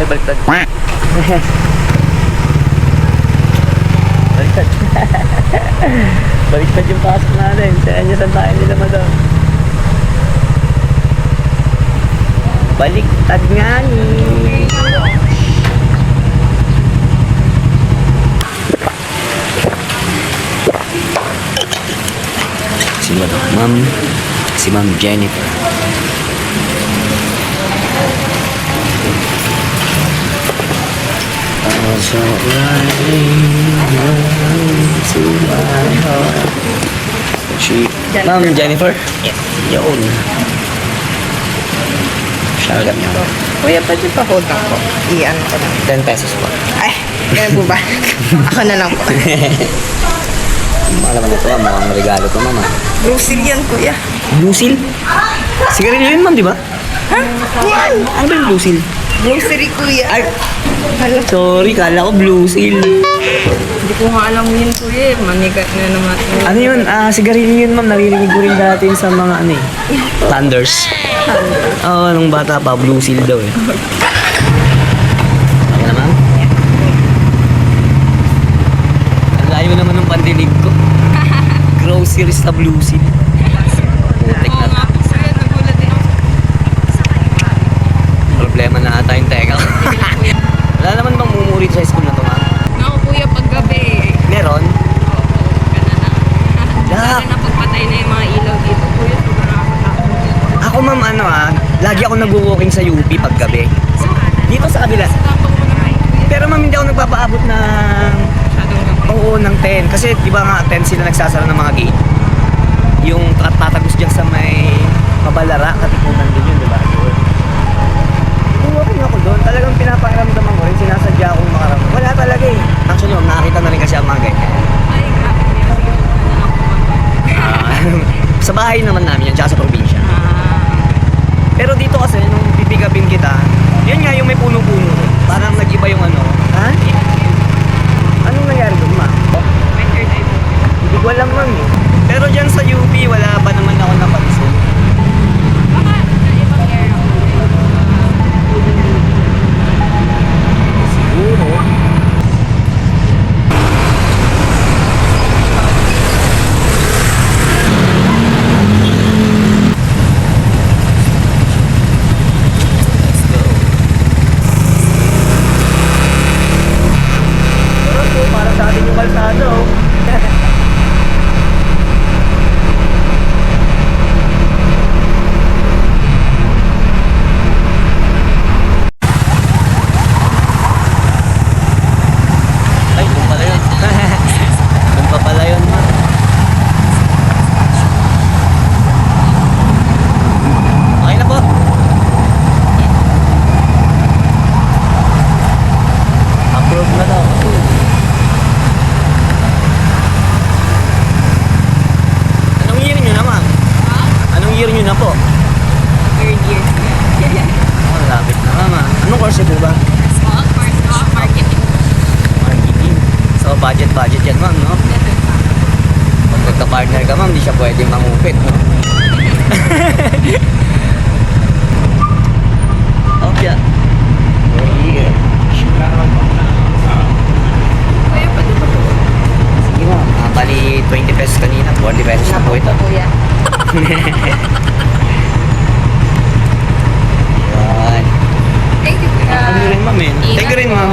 Ay, baliktad. Baliktad. Baliktad yung pasok natin. Sa inyo, saan tayo nila madam? Baliktad nga ni. Si Ma'am Jennifer. Also riding to my heart. Ma'am Jennifer? Yes. Yun. Shout out niyo. Kuya, pwede pa hold lang po. Iyan ko lang. 10 pesos po. Ay, ganun po ba? Ako na lang po. Alam mo na ito, mukhang regalo ko, ma'am. Grocery yan, kuya. Blue Seal? Sigarilyo yun, ma'am, di ba? Ha? Yan! Ano ba yung Blue Seal? Grocery, kuya. Ay, Hala. sorry, kala ko Blue Seal. Hindi ko nga alam yun, kuya. Manigat na naman. Ano yun? Sigarilyo yun, ma'am. Naririnig ko rin dati sa mga ano eh. Thunders. Oo, nung bata pa, Blue Seal daw eh. Okay na, ma'am? Ang layo naman ng pandinig ko. Groceries sa Blue Seal. Putik na. nga po, kuya. Nagulat din ako. Problema na ata yung teka. Wala naman bang mumurit sa school na to, ma'am? Naku, kuya, paggabi. Meron? Opo, gana na. Yak. Lalo na pagpatay na yung mga ilaw dito, kuya. Sobrang nakakatakot. Ako, ma'am, lagi ako nag-walking sa UP paggabi. Dito sa kabila. Tapos ko naman, kuya. Pero ma'am, hindi ako nagpapaabot ng Masyadong gabi. oo, ng 10. Kasi di ba nga 10 sila nagsasara ng mga gate. Yung tatagos dyan sa may Mabalara, katipunan din yun, di ba? Walking ako doon. Talagang pinapakiramdaman ko rin. Sinasadya akong makaramdam. Wala talaga eh. Actually, ma'am, nakakita na rin kasi ang mga ganyan. Ay, grabe. Kuya. Sige, ano na lang po kami. Sa bahay naman namin yan, tsaka sa probinsya. Pero dito kasi, nung pipigapin kita, yun nga yung may puno-puno. Parang nag-iba yung ano. Ha? Anong nangyari doon, ma'am? May third eye po. Hindi ko alam, ma'am eh. Pero dyan sa UP, wala pa naman ako napansin. Baka sa ibang area po. Siguro. Let's go. Sarap po, para sa atin yung kalsada, oh. Ay, doon pala yun. Doon pa pala yun, ma. Okay na po. Approve na daw. Anong year nyo na, ma'am? Anong year nyo na po? Third year. Oh, lapit na, ma'am. Anong course po ba? Small course of marketing. Marketing. So, budget yan, ma'am, no? Pag nagka-partner ka, ma'am, di siya pwedeng mangupit, no? Okay. Yeah. Kuya, pwede ba po? Sige, ma'am. Bali, 20 pesos kanina. 40 pesos na po ito. Kuya. Yan. Thank you, kuya. Ano rin, ma'am, eh. Thank you rin, ma'am.